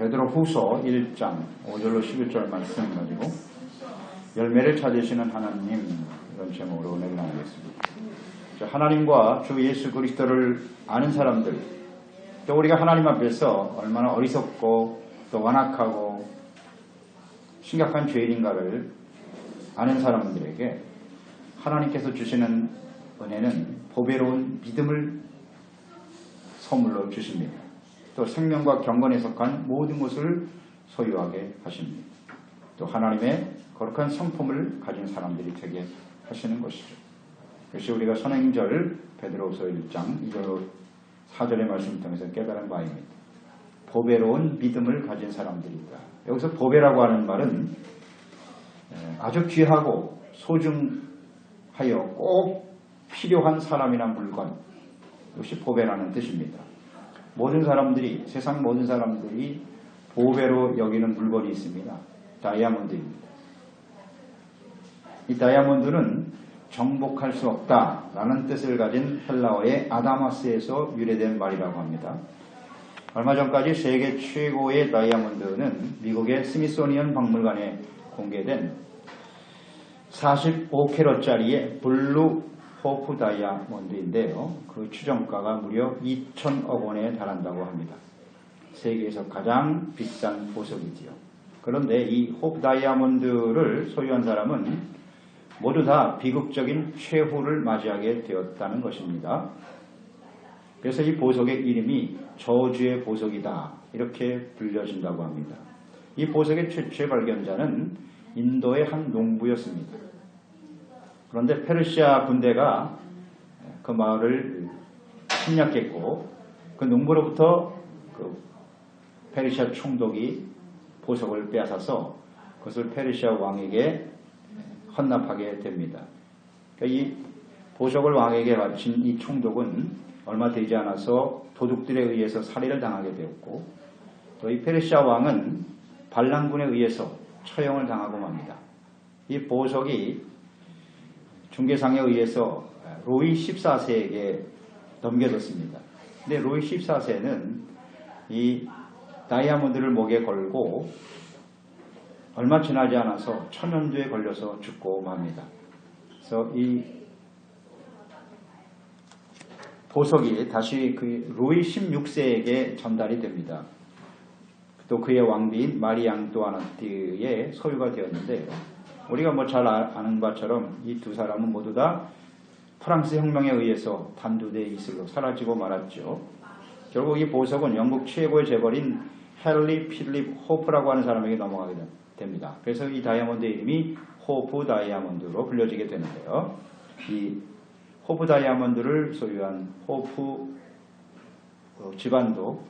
베드로후서 1장 5절로 11절 말씀 가지고 열매를 찾으시는 하나님, 이런 제목으로 은혜를 나누겠습니다. 하나님과 주 예수 그리스도를 아는 사람들, 또 우리가 하나님 앞에서 얼마나 어리석고 또 완악하고 심각한 죄인인가를 아는 사람들에게 하나님께서 주시는 은혜는 보배로운 믿음을 선물로 주십니다. 또 생명과 경건에 속한 모든 것을 소유하게 하십니다. 또 하나님의 거룩한 성품을 가진 사람들이 되게 하시는 것이죠. 그것이 우리가 선행절 베드로후서 1장 2절 4절의 말씀을 통해서 깨달은 바입니다. 보배로운 믿음을 가진 사람들이다. 여기서 보배라고 하는 말은 아주 귀하고 소중하여 꼭 필요한 사람이나 물건, 이것이 보배라는 뜻입니다. 모든 사람들이, 세상 모든 사람들이 보배로 여기는 물건이 있습니다. 다이아몬드입니다. 이 다이아몬드는 정복할 수 없다라는 뜻을 가진 헬라어의 아다마스에서 유래된 말이라고 합니다. 얼마 전까지 세계 최고의 다이아몬드는 미국의 스미소니언 박물관에 공개된 45캐럿짜리의 블루 호프 다이아몬드인데요. 그 추정가가 무려 2천억 원에 달한다고 합니다. 세계에서 가장 비싼 보석이지요. 그런데 이 호프 다이아몬드를 소유한 사람은 모두 다 비극적인 최후를 맞이하게 되었다는 것입니다. 그래서 이 보석의 이름이 저주의 보석이다, 이렇게 불려진다고 합니다. 이 보석의 최초의 발견자는 인도의 한 농부였습니다. 그런데 페르시아 군대가 그 마을을 침략했고 그 농부로부터 그 페르시아 총독이 보석을 빼앗아서 그것을 페르시아 왕에게 헌납하게 됩니다. 그러니까 이 보석을 왕에게 바친 이 총독은 얼마 되지 않아서 도둑들에 의해서 살해를 당하게 되었고, 또 이 페르시아 왕은 반란군에 의해서 처형을 당하고 맙니다. 이 보석이 중개상에 의해서 로이 14세에게 넘겨졌습니다. 근데 로이 14세는 이 다이아몬드를 목에 걸고 얼마 지나지 않아서 천연두에 걸려서 죽고 맙니다. 그래서 이 보석이 다시 그 로이 16세에게 전달이 됩니다. 또 그의 왕비인 마리 앙뚜아네트의 소유가 되었는데, 우리가 잘 아는 바처럼 이 두 사람은 모두 다 프랑스 혁명에 의해서 단두대에 이슬로 사라지고 말았죠. 결국 이 보석은 영국 최고의 재벌인 헨리 필립 호프라고 하는 사람에게 넘어가게 됩니다. 그래서 이 다이아몬드의 이름이 호프 다이아몬드로 불려지게 되는데요. 이 호프 다이아몬드를 소유한 호프 집안도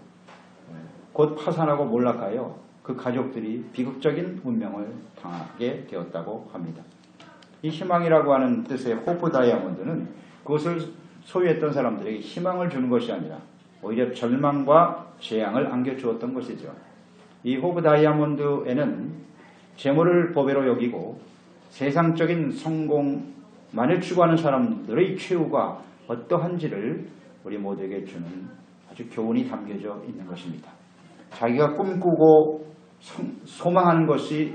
곧 파산하고 몰락하여 그 가족들이 비극적인 운명을 당하게 되었다고 합니다. 이 희망이라고 하는 뜻의 호프 다이아몬드는 그것을 소유했던 사람들에게 희망을 주는 것이 아니라 오히려 절망과 재앙을 안겨주었던 것이죠. 이 호프 다이아몬드에는 재물을 보배로 여기고 세상적인 성공만을 추구하는 사람들의 최후가 어떠한지를 우리 모두에게 주는 아주 교훈이 담겨져 있는 것입니다. 자기가 꿈꾸고 소망하는 것이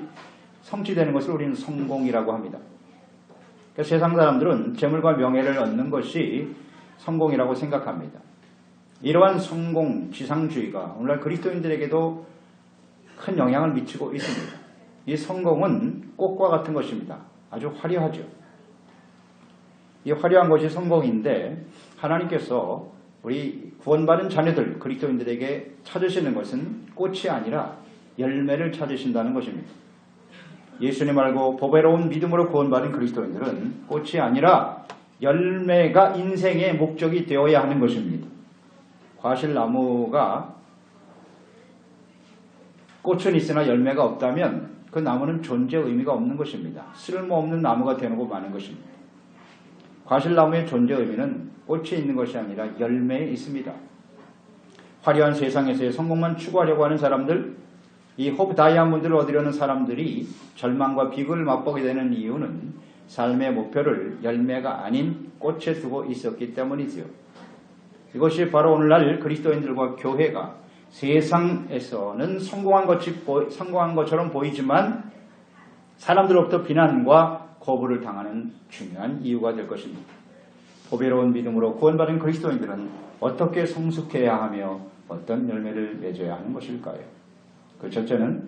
성취되는 것을 우리는 성공이라고 합니다. 그러니까 세상 사람들은 재물과 명예를 얻는 것이 성공이라고 생각합니다. 이러한 성공, 지상주의가 오늘날 그리스도인들에게도 큰 영향을 미치고 있습니다. 이 성공은 꽃과 같은 것입니다. 아주 화려하죠. 이 화려한 것이 성공인데, 하나님께서 우리 구원받은 자녀들, 그리스도인들에게 찾으시는 것은 꽃이 아니라 열매를 찾으신다는 것입니다. 예수님 알고 보배로운 믿음으로 구원받은 그리스도인들은 꽃이 아니라 열매가 인생의 목적이 되어야 하는 것입니다. 과실나무가 꽃은 있으나 열매가 없다면 그 나무는 존재 의미가 없는 것입니다. 쓸모없는 나무가 되고 마는 것입니다. 과실나무의 존재 의미는 꽃이 있는 것이 아니라 열매에 있습니다. 화려한 세상에서의 성공만 추구하려고 하는 사람들, 이 호프 다이아몬드를 얻으려는 사람들이 절망과 비극을 맛보게 되는 이유는 삶의 목표를 열매가 아닌 꽃에 두고 있었기 때문이지요. 이것이 바로 오늘날 그리스도인들과 교회가 세상에서는 성공한 것처럼 보이지만 사람들로부터 비난과 거부를 당하는 중요한 이유가 될 것입니다. 보배로운 믿음으로 구원받은 그리스도인들은 어떻게 성숙해야 하며 어떤 열매를 맺어야 하는 것일까요? 그 첫째는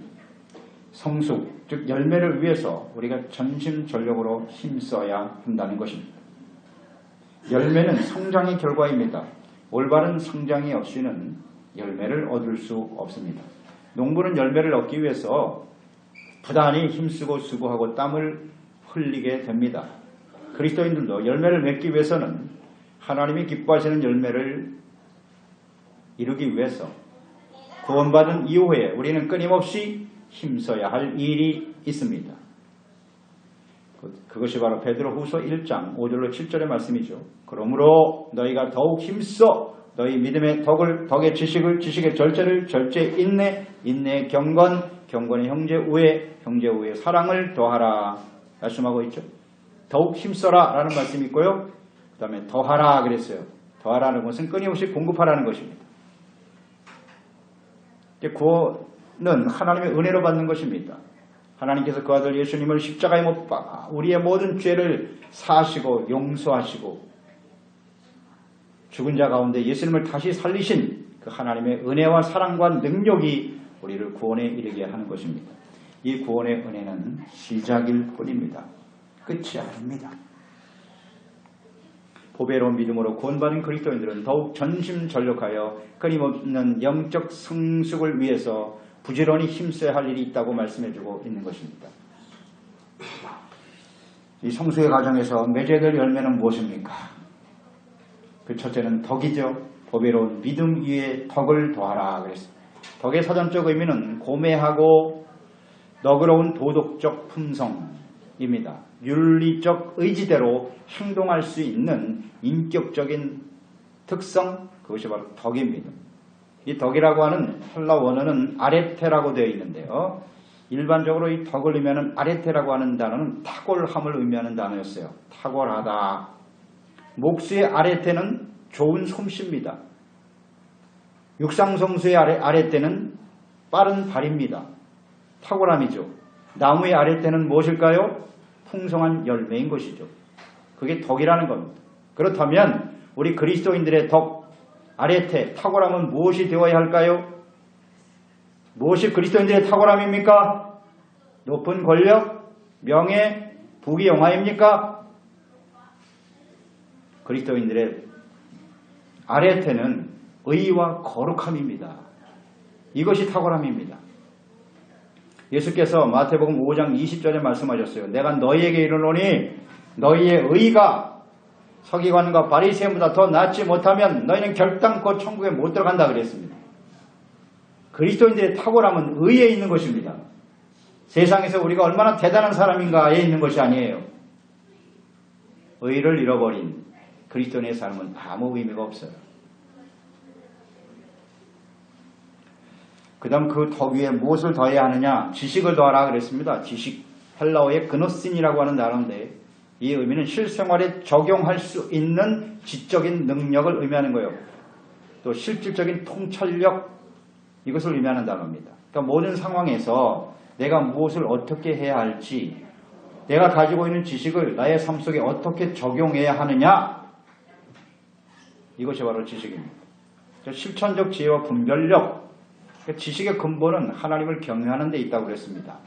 성숙, 즉 열매를 위해서 우리가 전심전력으로 힘써야 한다는 것입니다. 열매는 성장의 결과입니다. 올바른 성장이 없이는 열매를 얻을 수 없습니다. 농부는 열매를 얻기 위해서 부단히 힘쓰고 수고하고 땀을 흘리게 됩니다. 그리스도인들도 열매를 맺기 위해서는 하나님이 기뻐하시는 열매를 이루기 위해서 구원받은 이후에 우리는 끊임없이 힘써야 할 일이 있습니다. 그것이 바로 베드로후서 1장 5절로 7절의 말씀이죠. 그러므로 너희가 더욱 힘써 너희 믿음의 덕의 지식을, 지식의 절제를, 절제의 인내, 인내의 경건, 경건의 형제 우애, 형제 우애의 사랑을 더하라 말씀하고 있죠. 더욱 힘써라 라는 말씀이 있고요. 그 다음에 더하라 그랬어요. 더하라는 것은 끊임없이 공급하라는 것입니다. 구원은 하나님의 은혜로 받는 것입니다. 하나님께서 그 아들 예수님을 십자가에 못 박아 우리의 모든 죄를 사하시고 용서하시고 죽은 자 가운데 예수님을 다시 살리신 그 하나님의 은혜와 사랑과 능력이 우리를 구원에 이르게 하는 것입니다. 이 구원의 은혜는 시작일 뿐입니다. 끝이 아닙니다. 보배로운 믿음으로 구원받은 그리스도인들은 더욱 전심전력하여 끊임없는 영적 성숙을 위해서 부지런히 힘써야 할 일이 있다고 말씀해주고 있는 것입니다. 이 성수의 과정에서 맺어야 될 열매는 무엇입니까? 그 첫째는 덕이죠. 보배로운 믿음 위에 덕을 더하라 그랬습니다. 덕의 사전적 의미는 고매하고 너그러운 도덕적 품성입니다. 윤리적 의지대로 행동할 수 있는 인격적인 특성, 그것이 바로 덕입니다. 이 덕이라고 하는 헬라 원어는 아레테라고 되어 있는데요. 일반적으로 이 덕을 의미하는 아레테라고 하는 단어는 탁월함을 의미하는 단어였어요. 탁월하다. 목수의 아레테는 좋은 솜씨입니다. 육상성수의 아레테는 빠른 발입니다. 탁월함이죠. 나무의 아레테는 무엇일까요? 풍성한 열매인 것이죠. 그게 덕이라는 겁니다. 그렇다면 우리 그리스도인들의 덕, 아레테, 탁월함은 무엇이 되어야 할까요? 무엇이 그리스도인들의 탁월함입니까? 높은 권력, 명예, 부귀 영화입니까? 그리스도인들의 아레테는 의와 거룩함입니다. 이것이 탁월함입니다. 예수께서 마태복음 5장 20절에 말씀하셨어요. 내가 너희에게 이르노니 너희의 의가 서기관과 바리새인보다 더 낫지 못하면 너희는 결단코 천국에 못 들어간다 그랬습니다. 그리스도인들의 탁월함은 의에 있는 것입니다. 세상에서 우리가 얼마나 대단한 사람인가에 있는 것이 아니에요. 의를 잃어버린 그리스도인의 삶은 아무 의미가 없어요. 그 다음 그 덕 위에 무엇을 더해야 하느냐? 지식을 더하라 그랬습니다. 지식, 헬라어의 그노신이라고 하는 단어인데 이 의미는 실생활에 적용할 수 있는 지적인 능력을 의미하는 거예요. 또 실질적인 통찰력, 이것을 의미하는 단어입니다. 그러니까 모든 상황에서 내가 무엇을 어떻게 해야 할지, 내가 가지고 있는 지식을 나의 삶 속에 어떻게 적용해야 하느냐, 이것이 바로 지식입니다. 실천적 지혜와 분별력, 지식의 근본은 하나님을 경외하는 데 있다고 그랬습니다.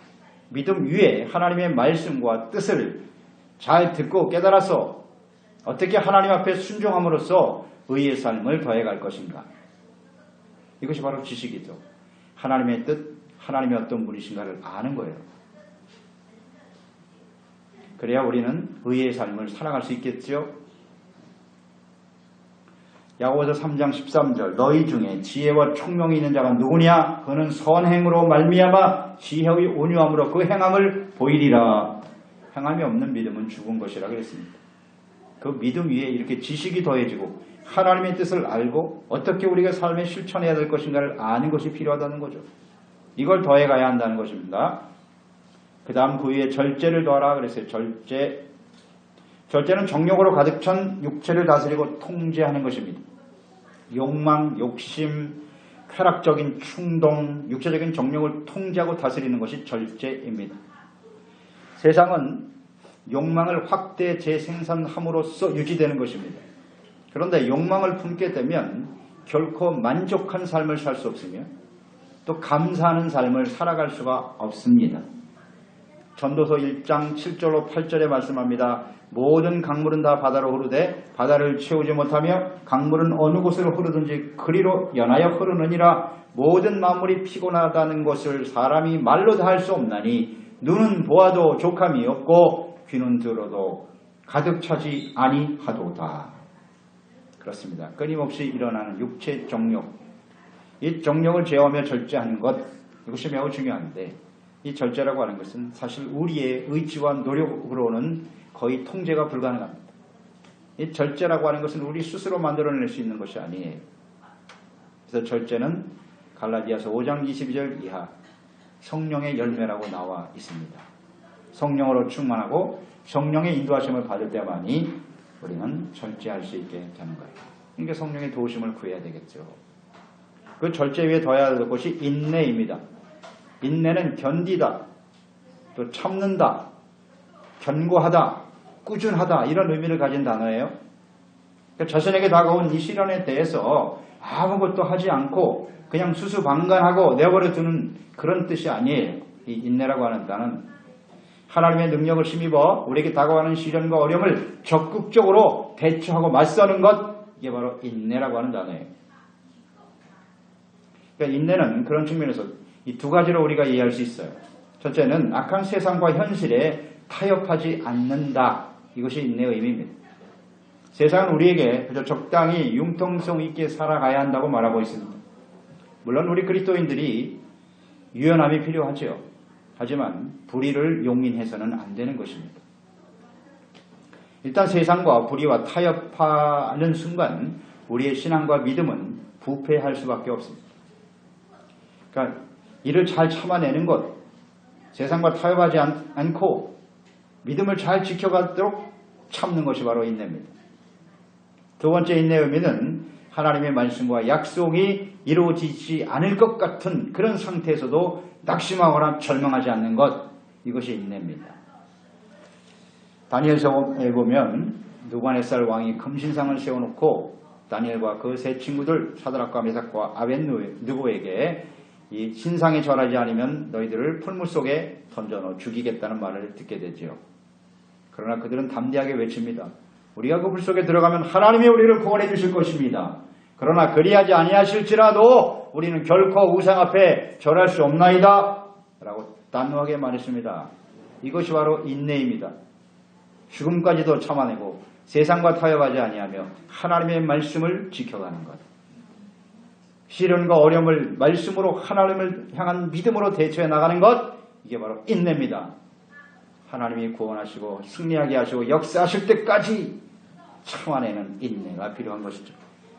믿음 위에 하나님의 말씀과 뜻을 잘 듣고 깨달아서 어떻게 하나님 앞에 순종함으로써 의의 삶을 더해갈 것인가. 이것이 바로 지식이죠. 하나님의 뜻, 하나님의 어떤 분이신가를 아는 거예요. 그래야 우리는 의의 삶을 살아갈 수 있겠죠. 야고보서 3장 13절 너희 중에 지혜와 총명이 있는 자가 누구냐? 그는 선행으로 말미암아 지혜의 온유함으로 그 행함을 보이리라. 행함이 없는 믿음은 죽은 것이라 그랬습니다. 그 믿음 위에 이렇게 지식이 더해지고 하나님의 뜻을 알고 어떻게 우리가 삶에 실천해야 될 것인가를 아는 것이 필요하다는 거죠. 이걸 더해가야 한다는 것입니다. 그 다음 그 위에 절제를 더하라 그랬어요. 절제는 정욕으로 가득 찬 육체를 다스리고 통제하는 것입니다. 욕망, 욕심, 쾌락적인 충동, 육체적인 정욕을 통제하고 다스리는 것이 절제입니다. 세상은 욕망을 확대 재생산함으로써 유지되는 것입니다. 그런데 욕망을 품게 되면 결코 만족한 삶을 살 수 없으며 또 감사하는 삶을 살아갈 수가 없습니다. 전도서 1장 7절로 8절에 말씀합니다. 모든 강물은 다 바다로 흐르되 바다를 채우지 못하며 강물은 어느 곳으로 흐르든지 그리로 연하여 흐르느니라. 모든 만물이 피곤하다는 것을 사람이 말로 다 할 수 없나니 눈은 보아도 족함이 없고 귀는 들어도 가득 차지 아니하도다. 그렇습니다. 끊임없이 일어나는 육체 정욕, 이 정욕을 제어하며 절제하는 것, 이것이 매우 중요한데 이 절제라고 하는 것은 사실 우리의 의지와 노력으로는 거의 통제가 불가능합니다. 이 절제라고 하는 것은 우리 스스로 만들어낼 수 있는 것이 아니에요. 그래서 절제는 갈라디아서 5장 22절 이하 성령의 열매라고 나와 있습니다. 성령으로 충만하고 성령의 인도하심을 받을 때만이 우리는 절제할 수 있게 되는 거예요. 그러니까 성령의 도우심을 구해야 되겠죠. 그 절제 위에 더해야 할 것이 인내입니다. 인내는 견디다, 또 참는다, 견고하다, 꾸준하다 이런 의미를 가진 단어예요. 그러니까 자신에게 다가온 이 시련에 대해서 아무것도 하지 않고 그냥 수수방관하고 내버려 두는 그런 뜻이 아니에요. 이 인내라고 하는 단어는 하나님의 능력을 힘입어 우리에게 다가오는 시련과 어려움을 적극적으로 대처하고 맞서는 것, 이게 바로 인내라고 하는 단어예요. 그러니까 인내는 그런 측면에서 이 두 가지로 우리가 이해할 수 있어요. 첫째는 악한 세상과 현실에 타협하지 않는다. 이것이 인내의 의미입니다. 세상은 우리에게 그저 적당히 융통성 있게 살아가야 한다고 말하고 있습니다. 물론 우리 그리스도인들이 유연함이 필요하죠. 하지만 불의를 용인해서는 안 되는 것입니다. 일단 세상과 불의와 타협하는 순간 우리의 신앙과 믿음은 부패할 수밖에 없습니다. 그러니까 이를 잘 참아내는 것, 세상과 타협하지 않고 믿음을 잘 지켜가도록 참는 것이 바로 인내입니다. 두 번째 인내의 의미는 하나님의 말씀과 약속이 이루어지지 않을 것 같은 그런 상태에서도 낙심하거나 절망하지 않는 것, 이것이 인내입니다. 다니엘서에 보면 느부갓네살 왕이 금신상을 세워놓고 다니엘과 그 세 친구들 사드락과 메삭과 아벳느고에게 이 신상에 절하지 않으면 너희들을 풀물 속에 던져넣어 죽이겠다는 말을 듣게 되지요. 그러나 그들은 담대하게 외칩니다. 우리가 그 불 속에 들어가면 하나님이 우리를 구원해 주실 것입니다. 그러나 그리하지 아니하실지라도 우리는 결코 우상 앞에 절할 수 없나이다 라고 단호하게 말했습니다. 이것이 바로 인내입니다. 죽음까지도 참아내고 세상과 타협하지 아니하며 하나님의 말씀을 지켜가는 것. 시련과 어려움을 말씀으로 하나님을 향한 믿음으로 대처해 나가는 것, 이게 바로 인내입니다. 하나님이 구원하시고 승리하게 하시고 역사하실 때까지 참아내는 인내가 필요한 것이죠.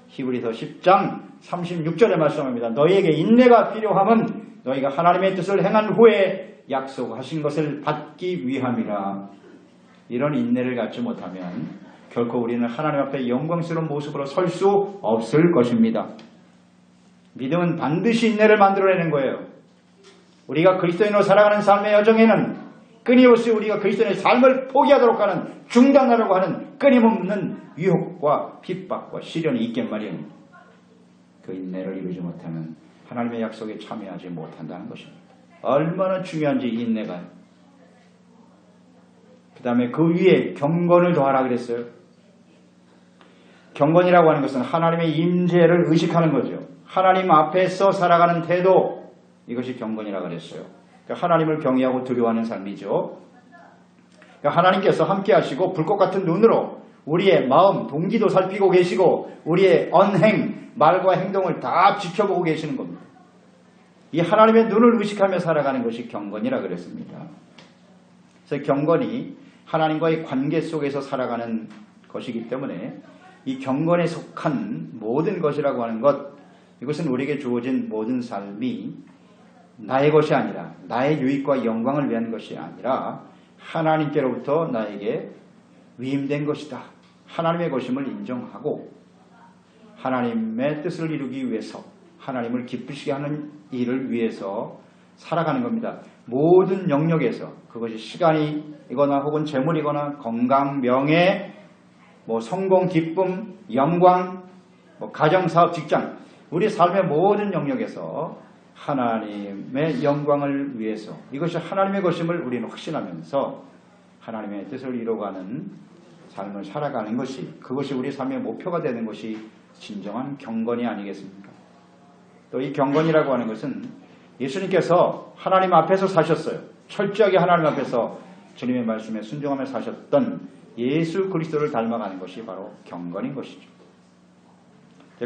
히브리서 10장 36절에 말씀합니다. 너희에게 인내가 필요함은 너희가 하나님의 뜻을 행한 후에 약속하신 것을 받기 위함이라. 이런 인내를 갖지 못하면 결코 우리는 하나님 앞에 영광스러운 모습으로 설 수 없을 것입니다. 믿음은 반드시 인내를 만들어내는 거예요. 우리가 그리스도인으로 살아가는 삶의 여정에는 끊임없이 우리가 그리스도인의 삶을 포기하도록 하는, 중단하려고 하는 끊임없는 유혹과 핍박과 시련이 있겠 마련입니다. 그 인내를 이루지 못하면 하나님의 약속에 참여하지 못한다는 것입니다. 얼마나 중요한지 인내가. 그 다음에 그 위에 경건을 더하라 그랬어요. 경건이라고 하는 것은 하나님의 임재를 의식하는 거죠. 하나님 앞에서 살아가는 태도, 이것이 경건이라고 그랬어요. 그러니까 하나님을 경외하고 두려워하는 삶이죠. 그러니까 하나님께서 함께 하시고 불꽃 같은 눈으로 우리의 마음, 동기도 살피고 계시고 우리의 언행, 말과 행동을 다 지켜보고 계시는 겁니다. 이 하나님의 눈을 의식하며 살아가는 것이 경건이라고 그랬습니다. 그래서 경건이 하나님과의 관계 속에서 살아가는 것이기 때문에 이 경건에 속한 모든 것이라고 하는 것, 이것은 우리에게 주어진 모든 삶이 나의 것이 아니라, 나의 유익과 영광을 위한 것이 아니라 하나님께로부터 나에게 위임된 것이다. 하나님의 것임을 인정하고 하나님의 뜻을 이루기 위해서, 하나님을 기쁘시게 하는 일을 위해서 살아가는 겁니다. 모든 영역에서 그것이 시간이거나 혹은 재물이거나 건강, 명예, 성공, 기쁨, 영광, 가정, 사업, 직장, 우리 삶의 모든 영역에서 하나님의 영광을 위해서 이것이 하나님의 것임을 우리는 확신하면서 하나님의 뜻을 이루어가는 삶을 살아가는 것이, 그것이 우리 삶의 목표가 되는 것이 진정한 경건이 아니겠습니까? 또 이 경건이라고 하는 것은 예수님께서 하나님 앞에서 사셨어요. 철저하게 하나님 앞에서 주님의 말씀에 순종하며 사셨던 예수 그리스도를 닮아가는 것이 바로 경건인 것이죠.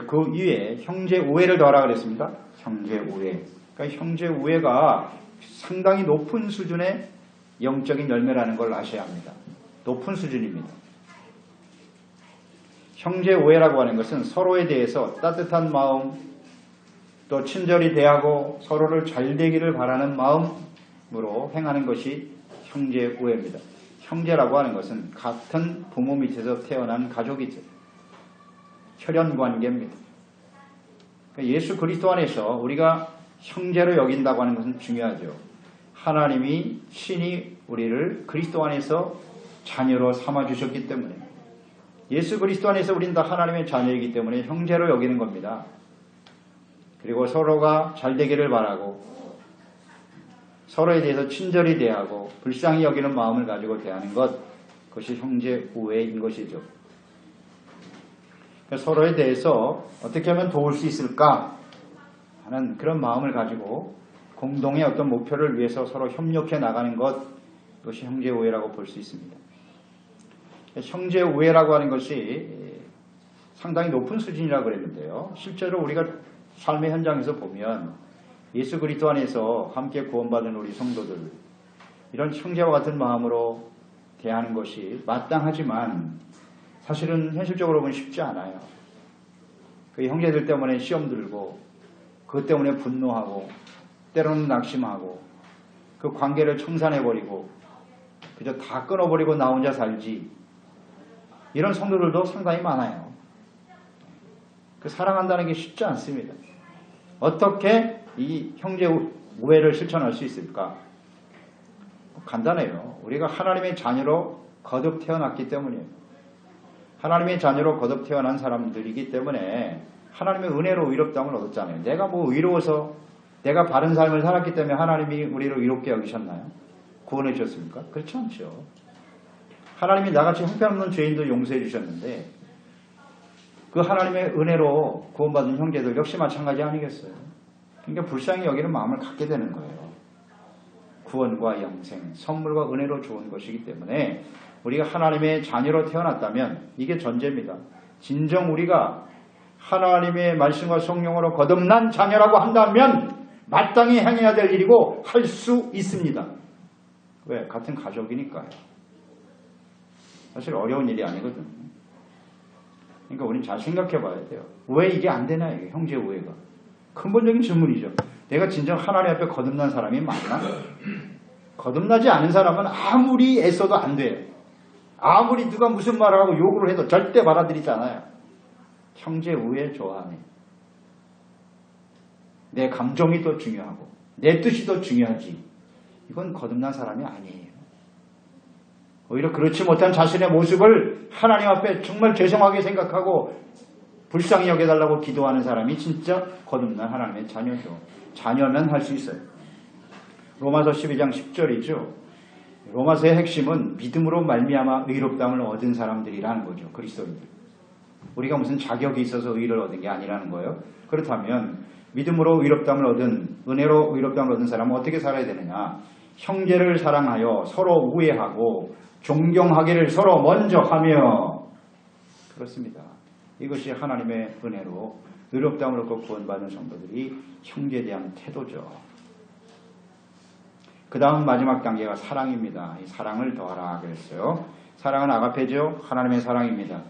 그 위에 형제 우애를 더하라 그랬습니다. 형제 우애. 그러니까 형제 우애가 상당히 높은 수준의 영적인 열매라는 걸 아셔야 합니다. 높은 수준입니다. 형제 우애라고 하는 것은 서로에 대해서 따뜻한 마음, 또 친절히 대하고 서로를 잘 되기를 바라는 마음으로 행하는 것이 형제 우애입니다. 형제라고 하는 것은 같은 부모 밑에서 태어난 가족이죠. 혈연관계입니다. 예수 그리스도 안에서 우리가 형제로 여긴다고 하는 것은 중요하죠. 하나님이 친히 우리를 그리스도 안에서 자녀로 삼아주셨기 때문에, 예수 그리스도 안에서 우리는 다 하나님의 자녀이기 때문에 형제로 여기는 겁니다. 그리고 서로가 잘 되기를 바라고 서로에 대해서 친절히 대하고 불쌍히 여기는 마음을 가지고 대하는 것, 그것이 형제 우애인 것이죠. 서로에 대해서 어떻게 하면 도울 수 있을까 하는 그런 마음을 가지고 공동의 어떤 목표를 위해서 서로 협력해 나가는 것, 그것이 형제 우애라고 볼 수 있습니다. 형제 우애라고 하는 것이 상당히 높은 수준이라고 그랬는데요. 실제로 우리가 삶의 현장에서 보면 예수 그리스도 안에서 함께 구원받은 우리 성도들, 이런 형제와 같은 마음으로 대하는 것이 마땅하지만 사실은 현실적으로 보면 쉽지 않아요. 그 형제들 때문에 시험 들고, 그것 때문에 분노하고, 때로는 낙심하고, 그 관계를 청산해버리고 그저 다 끊어버리고 나 혼자 살지, 이런 성도들도 상당히 많아요. 그 사랑한다는 게 쉽지 않습니다. 어떻게 이 형제 우애를 실천할 수 있을까? 간단해요. 우리가 하나님의 자녀로 거듭 태어났기 때문이에요. 하나님의 자녀로 거듭 태어난 사람들이기 때문에 하나님의 은혜로 의롭다함을 얻었잖아요. 내가 의로워서 내가 바른 삶을 살았기 때문에 하나님이 우리를 의롭게 여기셨나요? 구원해 주셨습니까? 그렇지 않죠. 하나님이 나같이 형편없는 죄인도 용서해 주셨는데 그 하나님의 은혜로 구원받은 형제들 역시 마찬가지 아니겠어요? 그러니까 불쌍히 여기는 마음을 갖게 되는 거예요. 구원과 영생, 선물과 은혜로 주은 것이기 때문에 우리가 하나님의 자녀로 태어났다면 이게 전제입니다. 진정 우리가 하나님의 말씀과 성령으로 거듭난 자녀라고 한다면 마땅히 행해야 될 일이고 할 수 있습니다. 왜? 같은 가족이니까요. 사실 어려운 일이 아니거든요. 그러니까 우리는 잘 생각해 봐야 돼요. 왜 이게 안 되나, 이게 형제 우애가. 근본적인 질문이죠. 내가 진정 하나님 앞에 거듭난 사람이 맞나? 거듭나지 않은 사람은 아무리 애써도 안 돼요. 아무리 누가 무슨 말을 하고 요구를 해도 절대 받아들이지 않아요. 형제 우애 좋아하네. 내 감정이 더 중요하고 내 뜻이 더 중요하지. 이건 거듭난 사람이 아니에요. 오히려 그렇지 못한 자신의 모습을 하나님 앞에 정말 죄송하게 생각하고 불쌍히 여겨달라고 기도하는 사람이 진짜 거듭난 하나님의 자녀죠. 자녀면 할 수 있어요. 로마서 12장 10절이죠. 로마서의 핵심은 믿음으로 말미암아 의롭다함을 얻은 사람들이라는 거죠. 그리스도인들. 우리가 무슨 자격이 있어서 의를 얻은 게 아니라는 거예요. 그렇다면 믿음으로 의롭다함을 얻은, 은혜로 의롭다함을 얻은 사람은 어떻게 살아야 되느냐? 형제를 사랑하여 서로 우애하고 존경하기를 서로 먼저 하며. 그렇습니다. 이것이 하나님의 은혜로 의롭다함을 얻고 구원받은 성도들이 형제에 대한 태도죠. 그 다음 마지막 단계가 사랑입니다. 이 사랑을 더하라 그랬어요. 사랑은 아가페죠. 하나님의 사랑입니다.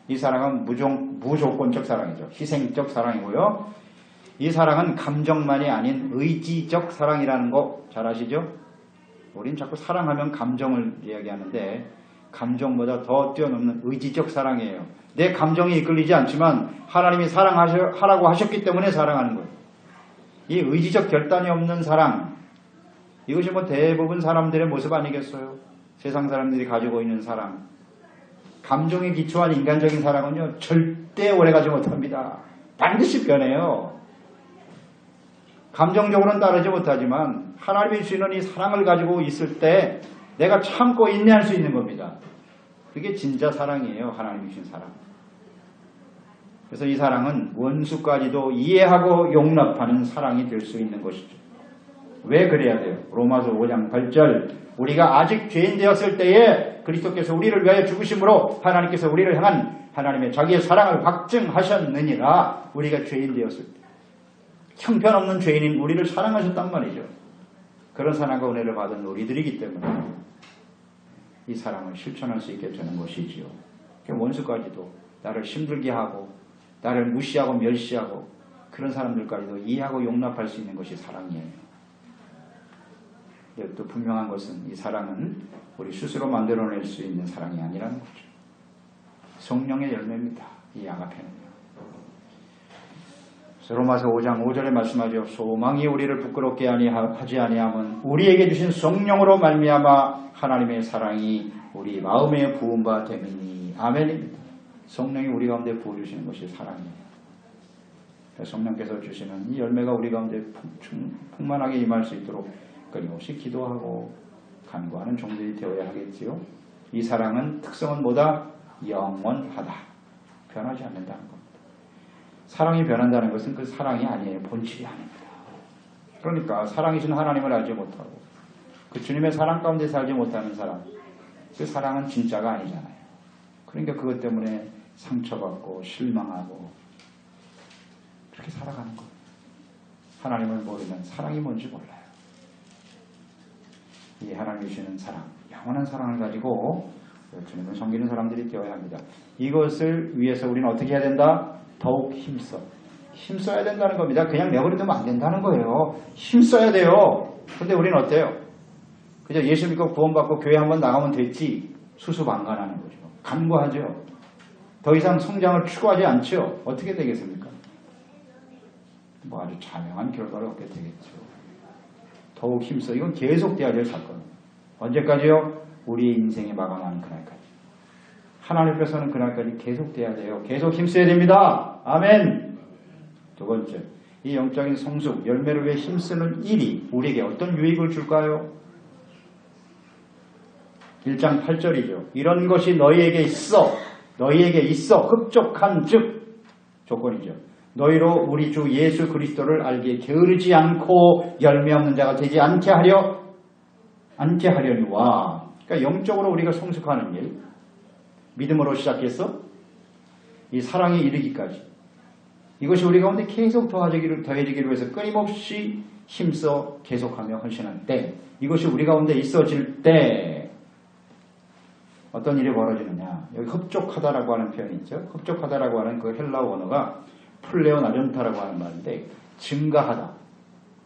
이 사랑은 무조건적 사랑이죠. 희생적 사랑이고요. 이 사랑은 감정만이 아닌 의지적 사랑이라는 거 잘 아시죠? 우린 자꾸 사랑하면 감정을 이야기하는데 감정보다 더 뛰어넘는 의지적 사랑이에요. 내 감정이 이끌리지 않지만 하나님이 사랑하라고 하셨기 때문에 사랑하는 거예요. 이 의지적 결단이 없는 사랑, 이것이 뭐 대부분 사람들의 모습 아니겠어요? 세상 사람들이 가지고 있는 사랑. 감정에 기초한 인간적인 사랑은요, 절대 오래가지 못합니다. 반드시 변해요. 감정적으로는 따르지 못하지만 하나님이 주시는 이 사랑을 가지고 있을 때 내가 참고 인내할 수 있는 겁니다. 그게 진짜 사랑이에요. 하나님이 주신 사랑. 그래서 이 사랑은 원수까지도 이해하고 용납하는 사랑이 될 수 있는 것이죠. 왜 그래야 돼요? 로마서 5장 8절 우리가 아직 죄인 되었을 때에 그리스도께서 우리를 위하여 죽으심으로 하나님께서 우리를 향한 하나님의 자기의 사랑을 확증하셨느니라. 우리가 죄인 되었을 때 형편없는 죄인인 우리를 사랑하셨단 말이죠. 그런 사랑과 은혜를 받은 우리들이기 때문에 이 사랑을 실천할 수 있게 되는 것이지요. 원수까지도 나를 힘들게 하고 나를 무시하고 멸시하고 그런 사람들까지도 이해하고 용납할 수 있는 것이 사랑이에요. 또 분명한 것은 이 사랑은 우리 스스로 만들어낼 수 있는 사랑이 아니라는 거죠. 성령의 열매입니다. 이 아가페는요. 로마서 5장 5절에 말씀하죠. 소망이 우리를 부끄럽게 하지 아니함은 우리에게 주신 성령으로 말미암아 하나님의 사랑이 우리 마음에 부은 바 됨이니. 아멘입니다. 성령이 우리 가운데 부어주시는 것이 사랑이에요. 성령께서 주시는 이 열매가 우리 가운데 풍만하게 임할 수 있도록 끊임없이 기도하고 간구하는 종들이 되어야 하겠지요. 이 사랑은 특성은 뭐다? 영원하다. 변하지 않는다는 겁니다. 사랑이 변한다는 것은 그 사랑이 아니에요. 본질이 아닙니다. 그러니까 사랑이신 하나님을 알지 못하고 그 주님의 사랑 가운데 살지 못하는 사람, 그 사랑은 진짜가 아니잖아요. 그러니까 그것 때문에 상처받고 실망하고 그렇게 살아가는 거예요. 하나님을 모르면 사랑이 뭔지 몰라요. 이 하나님이 주시는 사랑, 영원한 사랑을 가지고 주님을 섬기는 사람들이 되어야 합니다. 이것을 위해서 우리는 어떻게 해야 된다? 더욱 힘써야 된다는 겁니다. 그냥 내버려두면 안 된다는 거예요. 힘써야 돼요. 그런데 우리는 어때요? 그저 예수 믿고 구원받고 교회 한번 나가면 됐지 수수방관하는 거죠. 간과하죠. 더 이상 성장을 추구하지 않죠. 어떻게 되겠습니까? 뭐 아주 자명한 결과를 얻게 되겠죠. 더욱 힘써. 이건 계속돼야 될 사건. 언제까지요? 우리의 인생이 마감하는 그날까지. 하나님께서는 그날까지 계속돼야 돼요. 계속 힘써야 됩니다. 아멘. 두 번째, 이 영적인 성숙, 열매를 위해 힘쓰는 일이 우리에게 어떤 유익을 줄까요? 1장 8절이죠. 이런 것이 너희에게 있어 흡족한 즉 조건이죠. 너희로 우리 주 예수 그리스도를 알기에 게으르지 않고 열매 없는 자가 되지 않게 하려니와. 그러니까 영적으로 우리가 성숙하는 일, 믿음으로 시작해서 이 사랑에 이르기까지, 이것이 우리 가운데 계속 더해지기를 위해서 끊임없이 힘써 계속하며 헌신할 때, 이것이 우리 가운데 있어질 때 어떤 일이 벌어지느냐. 여기 흡족하다라고 하는 표현이 있죠. 흡족하다라고 하는 그 헬라어 원어가 플레온 아전타라고 하는 말인데, 증가하다,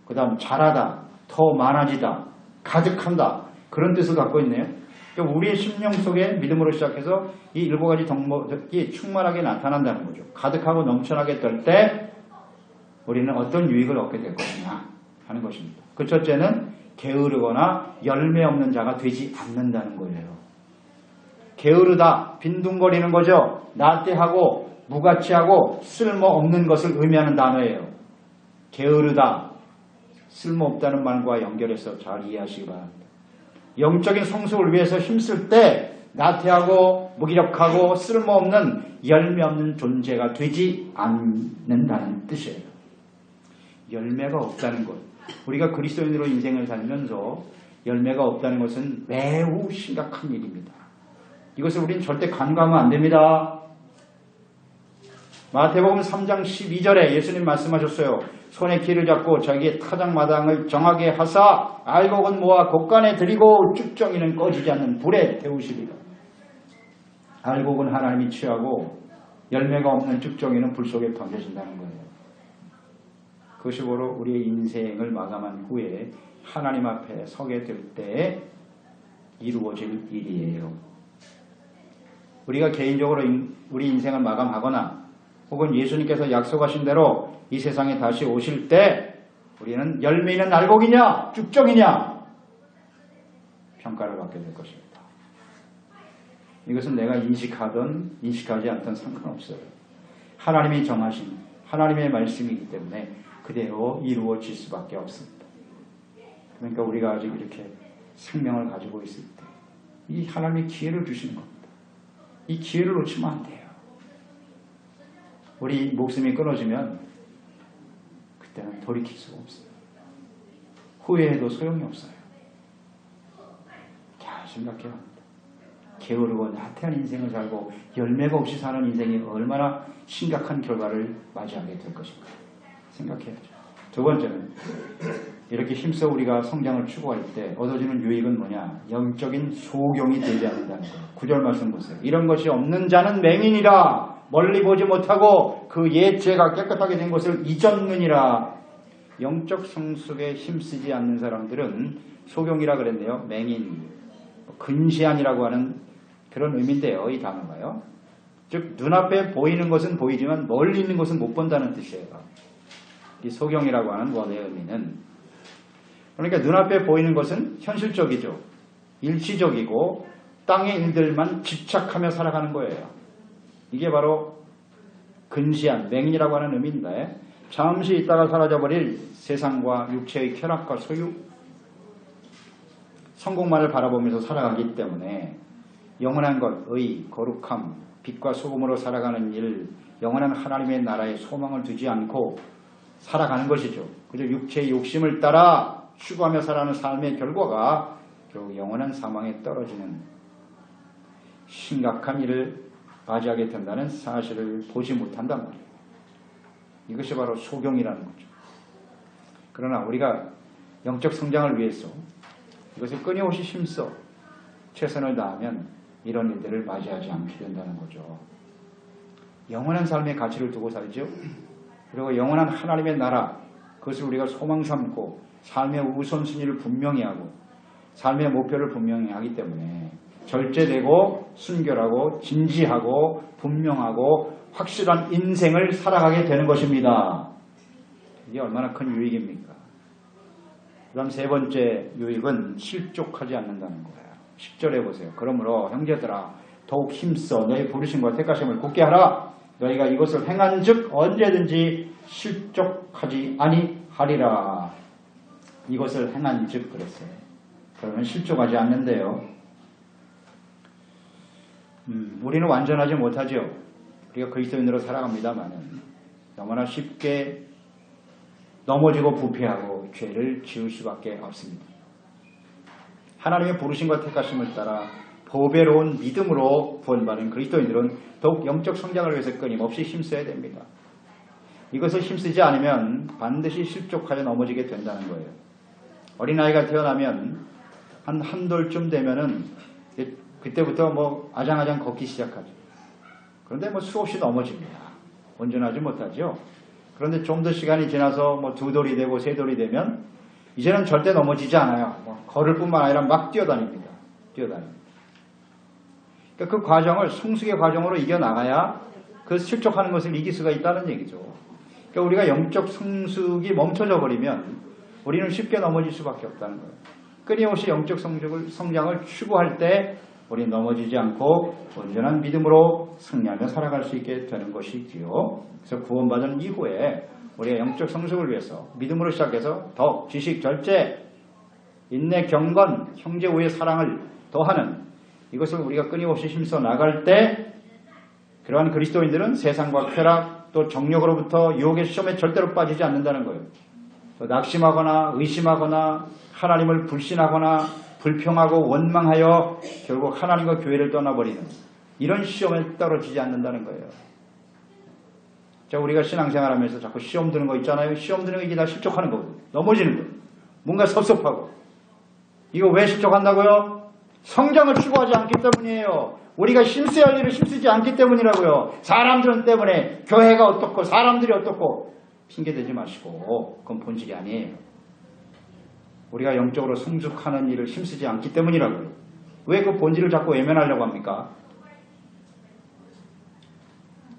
그 다음 잘하다, 더 많아지다, 가득한다, 그런 뜻을 갖고 있네요. 그러니까 우리의 심령 속에 믿음으로 시작해서 이 7가지 덕목이 충만하게 나타난다는 거죠. 가득하고 넘쳐나게 될 때 우리는 어떤 유익을 얻게 될 것이냐 하는 것입니다. 그 첫째는 게으르거나 열매 없는 자가 되지 않는다는 거예요. 게으르다, 빈둥거리는 거죠. 나태하고 무가치하고 쓸모없는 것을 의미하는 단어예요. 게으르다, 쓸모없다는 말과 연결해서 잘 이해하시기 바랍니다. 영적인 성숙을 위해서 힘쓸 때 나태하고 무기력하고 쓸모없는 열매 없는 존재가 되지 않는다는 뜻이에요. 열매가 없다는 것, 우리가 그리스도인으로 인생을 살면서 열매가 없다는 것은 매우 심각한 일입니다. 이것을 우리는 절대 간과하면 안 됩니다. 마태복음 3장 12절에 예수님 말씀하셨어요. 손에 키를 잡고 자기의 타작마당을 정하게 하사 알곡은 모아 곡간에 들이고 쭉정이는 꺼지지 않는 불에 태우시리라. 알곡은 하나님이 취하고 열매가 없는 쭉정이는 불 속에 던져진다는 거예요. 그것이 바로 우리의 인생을 마감한 후에 하나님 앞에 서게 될 때에 이루어질 일이에요. 우리가 개인적으로 우리 인생을 마감하거나 혹은 예수님께서 약속하신 대로 이 세상에 다시 오실 때 우리는 열매 있는 알곡이냐 쭉정이냐 평가를 받게 될 것입니다. 이것은 내가 인식하든 인식하지 않든 상관없어요. 하나님이 정하신 하나님의 말씀이기 때문에 그대로 이루어질 수밖에 없습니다. 그러니까 우리가 아직 이렇게 생명을 가지고 있을 때 이 하나님이 기회를 주시는 겁니다. 이 기회를 놓치면 안 돼요. 우리 목숨이 끊어지면 그때는 돌이킬 수가 없어요. 후회해도 소용이 없어요. 잘 생각해야 합니다. 게으르고 나태한 인생을 살고 열매가 없이 사는 인생이 얼마나 심각한 결과를 맞이하게 될 것인가 생각해야죠. 두 번째는 이렇게 힘써 우리가 성장을 추구할 때 얻어지는 유익은 뭐냐? 영적인 소경이 되지 않는다는 거예요. 9절 말씀 보세요. 이런 것이 없는 자는 맹인이라 멀리 보지 못하고 그 옛 죄가 깨끗하게 된 것을 잊었느니라. 영적 성숙에 힘쓰지 않는 사람들은 소경이라 그랬네요. 맹인, 근시안이라고 하는 그런 의미인데요. 이 단어가요. 즉 눈앞에 보이는 것은 보이지만 멀리 있는 것은 못 본다는 뜻이에요. 이 소경이라고 하는 원의 의미는 그러니까 눈앞에 보이는 것은 현실적이죠. 일시적이고 땅의 일들만 집착하며 살아가는 거예요. 이게 바로 근시안, 맹인이라고 하는 의미인데 잠시 있다가 사라져버릴 세상과 육체의 쾌락과 소유, 성공만을 바라보면서 살아가기 때문에 영원한 것, 의, 거룩함, 빛과 소금으로 살아가는 일, 영원한 하나님의 나라에 소망을 두지 않고 살아가는 것이죠. 그저 육체의 욕심을 따라 추구하며 살아가는 삶의 결과가 결국 영원한 사망에 떨어지는 심각한 일을 맞이하게 된다는 사실을 보지 못한단 말이에요. 이것이 바로 소경이라는 거죠. 그러나 우리가 영적 성장을 위해서 이것을 끊임없이 힘써 최선을 다하면 이런 일들을 맞이하지 않게 된다는 거죠. 영원한 삶의 가치를 두고 살죠. 그리고 영원한 하나님의 나라, 그것을 우리가 소망 삼고 삶의 우선순위를 분명히 하고 삶의 목표를 분명히 하기 때문에 절제되고 순결하고 진지하고 분명하고 확실한 인생을 살아가게 되는 것입니다. 이게 얼마나 큰 유익입니까? 그 다음 세 번째 유익은 실족하지 않는다는 거예요. 10절에 보세요. 그러므로 형제들아 더욱 힘써 너희 부르심과 택하심을 굳게 하라. 너희가 이것을 행한 즉 언제든지 실족하지 아니하리라. 이것을 행한 즉 그랬어요. 그러면 실족하지 않는데요. 우리는 완전하지 못하죠. 우리가 그리스도인으로 살아갑니다만 너무나 쉽게 넘어지고 부패하고 죄를 지을 수밖에 없습니다. 하나님의 부르심과 택하심을 따라 보배로운 믿음으로 구원받은 그리스도인들은 더욱 영적 성장을 위해서 끊임없이 힘써야 됩니다. 이것을 힘쓰지 않으면 반드시 실족하여 넘어지게 된다는 거예요. 어린아이가 태어나면 한 돌쯤 되면은 그때부터 뭐 아장아장 걷기 시작하죠. 그런데 뭐 수없이 넘어집니다. 온전하지 못하죠. 그런데 좀 더 시간이 지나서 뭐 2돌이 되고 3돌이 되면 이제는 절대 넘어지지 않아요. 뭐 걸을 뿐만 아니라 막 뛰어다닙니다. 그러니까 그 과정을 성숙의 과정으로 이겨나가야 그 실족하는 것을 이길 수가 있다는 얘기죠. 그러니까 우리가 영적 성숙이 멈춰져 버리면 우리는 쉽게 넘어질 수밖에 없다는 거예요. 끊임없이 영적 성장을 추구할 때 우리는 넘어지지 않고 온전한 믿음으로 승리하며 살아갈 수 있게 되는 것이지요. 그래서 구원받은 이후에 우리가 영적 성숙을 위해서 믿음으로 시작해서 더 지식, 절제, 인내, 경건, 형제 우의 사랑을 더하는 이것을 우리가 끊임없이 힘써 나갈 때 그러한 그리스도인들은 세상과 쾌락 또 정욕으로부터 유혹의 시험에 절대로 빠지지 않는다는 거예요. 또 낙심하거나 의심하거나 하나님을 불신하거나 불평하고 원망하여 결국 하나님과 교회를 떠나버리는 이런 시험에 떨어지지 않는다는 거예요. 자, 우리가 신앙생활하면서 자꾸 시험 드는 거 있잖아요. 시험 드는 거 이게 다 실족하는 거거든요. 넘어지는 거예요. 뭔가 섭섭하고. 이거 왜 실족한다고요? 성장을 추구하지 않기 때문이에요. 우리가 힘써야 할 일을 힘쓰지 않기 때문이라고요. 사람들 때문에 교회가 어떻고 사람들이 어떻고 핑계대지 마시고 그건 본질이 아니에요. 우리가 영적으로 성숙하는 일을 힘쓰지 않기 때문이라고요. 왜 그 본질을 자꾸 외면하려고 합니까?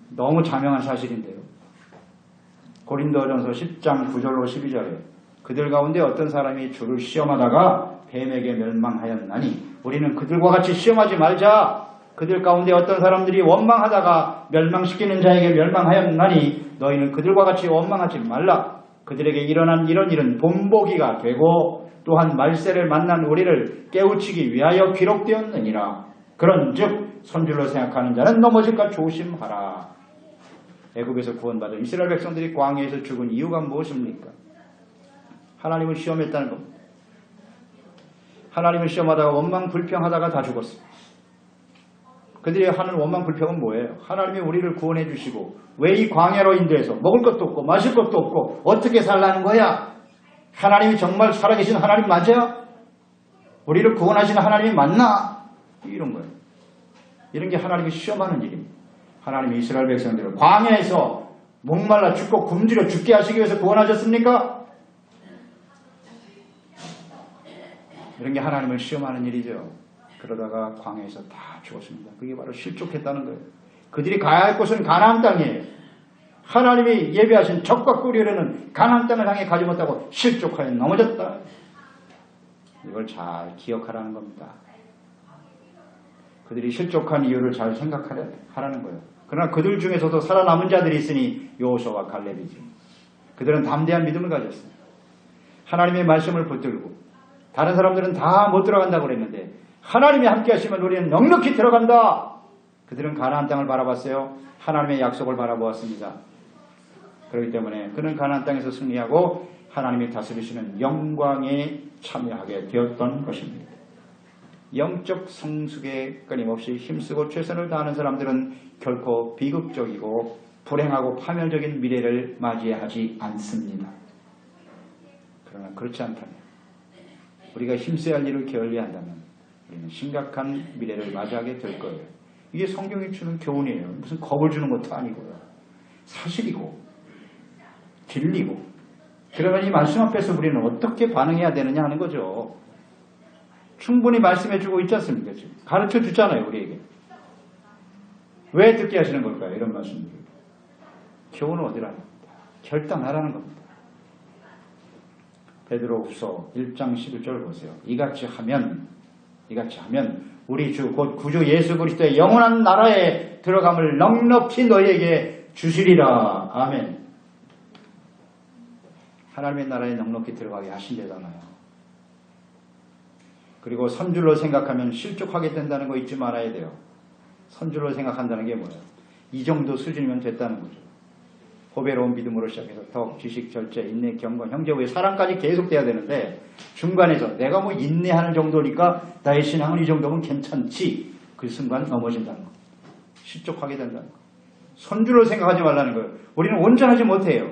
너무 자명한 사실인데요. 고린도전서 10장 9절로 12절에 그들 가운데 어떤 사람이 주를 시험하다가 뱀에게 멸망하였나니 우리는 그들과 같이 시험하지 말자. 그들 가운데 어떤 사람들이 원망하다가 멸망시키는 자에게 멸망하였나니 너희는 그들과 같이 원망하지 말라. 그들에게 일어난 이런 일은 본보기가 되고 또한 말세를 만난 우리를 깨우치기 위하여 기록되었느니라. 그런즉 선줄로 생각하는 자는 넘어질까 조심하라. 애굽에서 구원받은 이스라엘 백성들이 광야에서 죽은 이유가 무엇입니까? 하나님을 시험했다는 겁니다. 하나님을 시험하다가 원망 불평하다가 다 죽었어요. 그들이 하는 원망 불평은 뭐예요? 하나님이 우리를 구원해 주시고 왜 이 광야로 인도해서 먹을 것도 없고 마실 것도 없고 어떻게 살라는 거야? 하나님이 정말 살아계신 하나님 맞아? 우리를 구원하시는 하나님이 맞나? 이런 거예요. 이런 게 하나님이 시험하는 일입니다. 하나님이 이스라엘 백성들을 광야에서 목말라 죽고 굶주려 죽게 하시기 위해서 구원하셨습니까? 이런 게 하나님을 시험하는 일이죠. 그러다가 광야에서 다 죽었습니다. 그게 바로 실족했다는 거예요. 그들이 가야 할 곳은 가나안 땅이에요. 하나님이 예비하신 적과 꿀이려는 가나안 땅을 향해 가지 못하고 실족하여 넘어졌다. 이걸 잘 기억하라는 겁니다. 그들이 실족한 이유를 잘 생각하라는 거예요. 그러나 그들 중에서도 살아남은 자들이 있으니 여호수아와 갈렙이지. 그들은 담대한 믿음을 가졌어요. 하나님의 말씀을 붙들고 다른 사람들은 다 못 들어간다고 그랬는데 하나님이 함께 하시면 우리는 넉넉히 들어간다. 그들은 가나안 땅을 바라봤어요. 하나님의 약속을 바라보았습니다. 그렇기 때문에 그는 가나안 땅에서 승리하고 하나님이 다스리시는 영광에 참여하게 되었던 것입니다. 영적 성숙에 끊임없이 힘쓰고 최선을 다하는 사람들은 결코 비극적이고 불행하고 파멸적인 미래를 맞이하지 않습니다. 그러나 그렇지 않다면 우리가 힘써야 할 일을 게을리한다면 우리는 심각한 미래를 맞이하게 될 거예요. 이게 성경이 주는 교훈이에요. 무슨 겁을 주는 것도 아니고요. 사실이고 진리고. 그러면 이 말씀 앞에서 우리는 어떻게 반응해야 되느냐 하는 거죠. 충분히 말씀해주고 있지 않습니까? 지금 가르쳐 주잖아요, 우리에게. 왜 듣게 하시는 걸까요? 이런 말씀들. 교훈은 어디라는 겁니다. 결단하라는 겁니다. 베드로후서 1장 11절 보세요. 이같이 하면 우리 주 곧 구주 예수 그리스도의 영원한 나라에 들어감을 넉넉히 너희에게 주시리라. 아멘. 하나님의 나라에 넉넉히 들어가게 하신대잖아요. 그리고 선줄로 생각하면 실족하게 된다는 거 잊지 말아야 돼요. 선줄로 생각한다는 게 뭐예요? 이 정도 수준이면 됐다는 거죠. 호배로운 믿음으로 시작해서 덕, 지식, 절제, 인내, 경건, 형제의 사랑까지 계속돼야 되는데 중간에서 내가 뭐 인내하는 정도니까 나의 신앙은 이 정도면 괜찮지. 그 순간 넘어진다는 거. 실족하게 된다는 거. 선줄로 생각하지 말라는 거예요. 우리는 온전하지 못해요.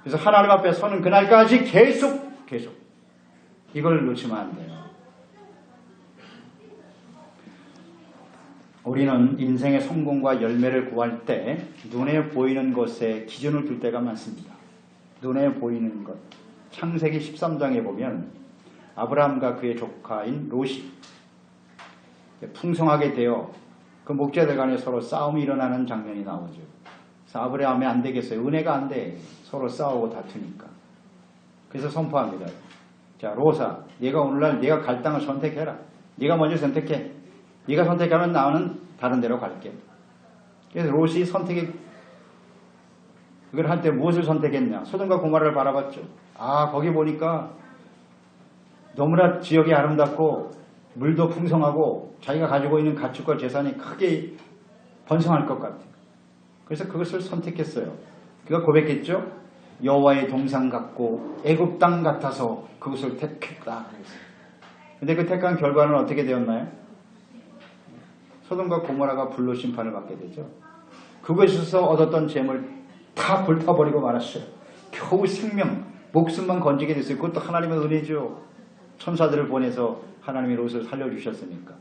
그래서 하나님 앞에 서는 그날까지 계속 이걸 놓치면 안 돼요. 우리는 인생의 성공과 열매를 구할 때 눈에 보이는 것에 기준을 둘 때가 많습니다. 눈에 보이는 것. 창세기 13장에 보면 아브라함과 그의 조카인 롯이 풍성하게 되어 그 목자들 간에 서로 싸움이 일어나는 장면이 나오죠. 그래서 아브라함이 안 되겠어요. 은혜가 안 돼. 서로 싸우고 다투니까. 그래서 선포합니다. 자, 롯아, 네가 오늘날 네가 갈 땅을 선택해라. 네가 먼저 선택해. 네가 선택하면 나는 다른 데로 갈게. 그래서 롯이 그걸 할 때 무엇을 선택했냐? 소돔과 고모라를 바라봤죠. 아, 거기 보니까 너무나 지역이 아름답고 물도 풍성하고 자기가 가지고 있는 가축과 재산이 크게 번성할 것 같아요. 그래서 그것을 선택했어요. 그가 고백했죠. 여호와의 동상 같고 애굽 땅 같아서 그것을 택했다. 그런데 그 택한 결과는 어떻게 되었나요? 소돔과 고모라가 불로 심판을 받게 되죠. 그것에서 얻었던 재물 다 불타버리고 말았어요. 겨우 생명, 목숨만 건지게 됐어요. 그것도 하나님의 은혜죠. 천사들을 보내서 하나님이 롯을 살려주셨으니까.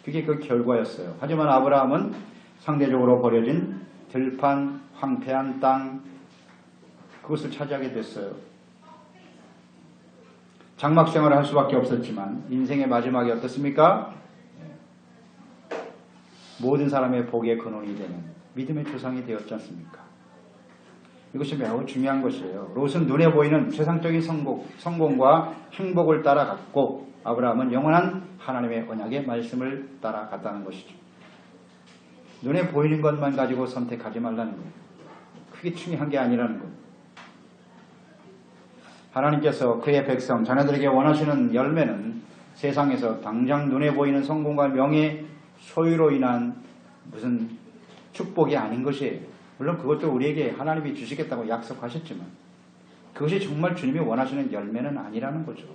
그게 그 결과였어요. 하지만 아브라함은 상대적으로 버려진 들판, 황폐한 땅, 그것을 차지하게 됐어요. 장막 생활을 할 수밖에 없었지만 인생의 마지막이 어떻습니까? 모든 사람의 복의 근원이 되는 믿음의 조상이 되었지 않습니까? 이것이 매우 중요한 것이에요. 롯은 눈에 보이는 세상적인 성공과 행복을 따라갔고 아브라함은 영원한 하나님의 언약의 말씀을 따라갔다는 것이죠. 눈에 보이는 것만 가지고 선택하지 말라는 거예요. 그게 중요한 게 아니라는 거예요. 하나님께서 그의 백성, 자녀들에게 원하시는 열매는 세상에서 당장 눈에 보이는 성공과 명예, 소유로 인한 무슨 축복이 아닌 것이에요. 물론 그것도 우리에게 하나님이 주시겠다고 약속하셨지만 그것이 정말 주님이 원하시는 열매는 아니라는 거죠.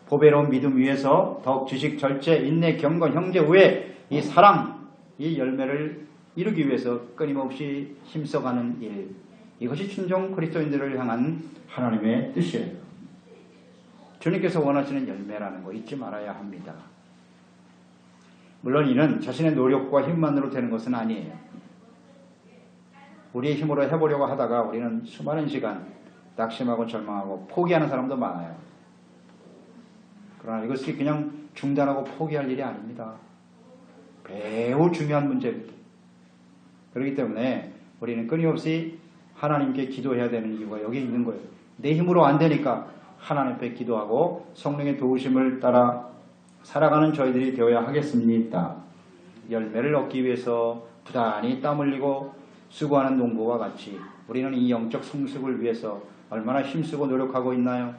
보배로운 믿음 위에서 더욱 지식, 절제, 인내, 경건, 형제, 우애, 이 사랑, 이 열매를 이루기 위해서 끊임없이 힘써가는 일, 이것이 친정 그리스도인들을 향한 하나님의 뜻이에요. 주님께서 원하시는 열매라는 거 잊지 말아야 합니다. 물론 이는 자신의 노력과 힘만으로 되는 것은 아니에요. 우리의 힘으로 해보려고 하다가 우리는 수많은 시간 낙심하고 절망하고 포기하는 사람도 많아요. 그러나 이것이 그냥 중단하고 포기할 일이 아닙니다. 매우 중요한 문제입니다. 그렇기 때문에 우리는 끊임없이 하나님께 기도해야 되는 이유가 여기 있는 거예요. 내 힘으로 안 되니까 하나님 앞에 기도하고 성령의 도우심을 따라 살아가는 저희들이 되어야 하겠습니다. 열매를 얻기 위해서 부단히 땀 흘리고 수고하는 농부와 같이 우리는 이 영적 성숙을 위해서 얼마나 힘쓰고 노력하고 있나요?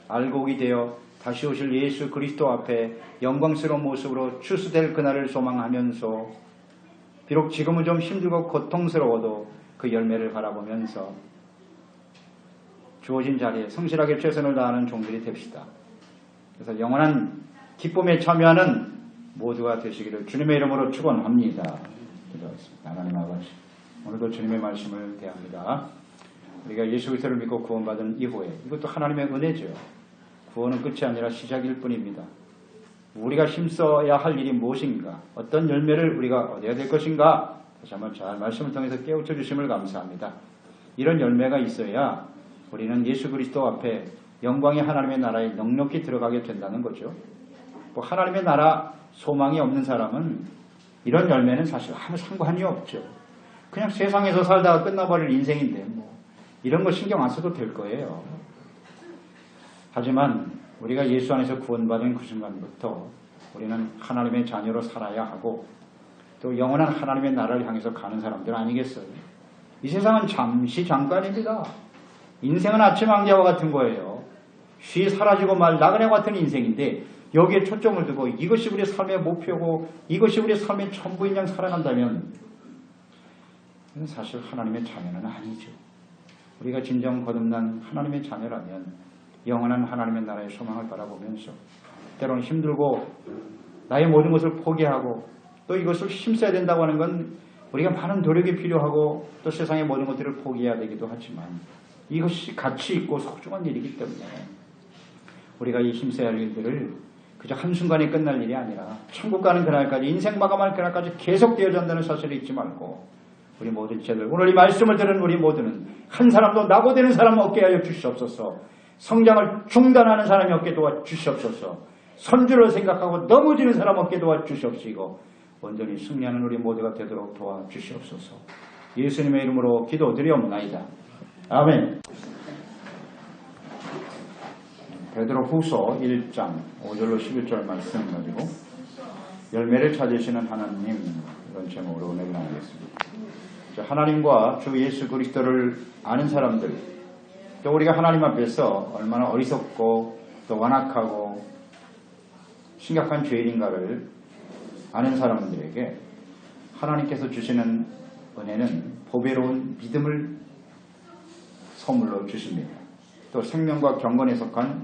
알곡이 되어 다시 오실 예수 그리스도 앞에 영광스러운 모습으로 추수될 그날을 소망하면서 비록 지금은 좀 힘들고 고통스러워도 그 열매를 바라보면서 주어진 자리에 성실하게 최선을 다하는 종들이 됩시다. 그래서 영원한 기쁨에 참여하는 모두가 되시기를 주님의 이름으로 축원합니다. 기도하겠습니다. 하나님 아버지, 오늘도 주님의 말씀을 대합니다. 우리가 예수 그리스도를 믿고 구원받은 이후에 이것도 하나님의 은혜죠. 구원은 끝이 아니라 시작일 뿐입니다. 우리가 힘써야 할 일이 무엇인가, 어떤 열매를 우리가 얻어야 될 것인가, 다시 한번 잘 말씀을 통해서 깨우쳐 주심을 감사합니다. 이런 열매가 있어야 우리는 예수 그리스도 앞에 영광의 하나님의 나라에 넉넉히 들어가게 된다는 거죠. 뭐 하나님의 나라 소망이 없는 사람은 이런 열매는 사실 아무 상관이 없죠. 그냥 세상에서 살다가 끝나버릴 인생인데 뭐 이런 거 신경 안 써도 될 거예요. 하지만 우리가 예수 안에서 구원받은 그 순간부터 우리는 하나님의 자녀로 살아야 하고 또 영원한 하나님의 나라를 향해서 가는 사람들 아니겠어요? 이 세상은 잠시 잠깐입니다. 인생은 아침 안개와 같은 거예요. 쉬 사라지고 말 나그네 같은 인생인데 여기에 초점을 두고 이것이 우리 삶의 목표고 이것이 우리 삶의 전부인 양 살아간다면 사실 하나님의 자녀는 아니죠. 우리가 진정 거듭난 하나님의 자녀라면 영원한 하나님의 나라의 소망을 바라보면서 때로는 힘들고 나의 모든 것을 포기하고 또 이것을 힘써야 된다고 하는 건 우리가 많은 노력이 필요하고 또 세상의 모든 것들을 포기해야 되기도 하지만 이것이 가치 있고 소중한 일이기 때문에 우리가 이 힘써야 할 일들을 그저 한순간에 끝날 일이 아니라 천국 가는 그날까지 인생 마감할 그날까지 계속되어야 한다는 사실을 잊지 말고 우리 모든 제들 오늘 이 말씀을 들은 우리 모두는 한 사람도 낙오되는 사람 없게 하여 주시옵소서. 성장을 중단하는 사람이 없게 도와주시옵소서. 선주를 생각하고 넘어지는 사람 없게 도와주시옵시고 온전히 승리하는 우리 모두가 되도록 도와주시옵소서. 예수님의 이름으로 기도드리옵나이다. 아멘. 베드로후서 1장 5절로 11절 말씀 가지고 열매를 찾으시는 하나님, 이런 제목으로 은혜를 나누겠습니다. 하나님과 주 예수 그리스도를 아는 사람들, 또 우리가 하나님 앞에서 얼마나 어리석고 또 완악하고 심각한 죄인인가를 아는 사람들에게 하나님께서 주시는 은혜는 보배로운 믿음을 선물로 주십니다. 또 생명과 경건에 속한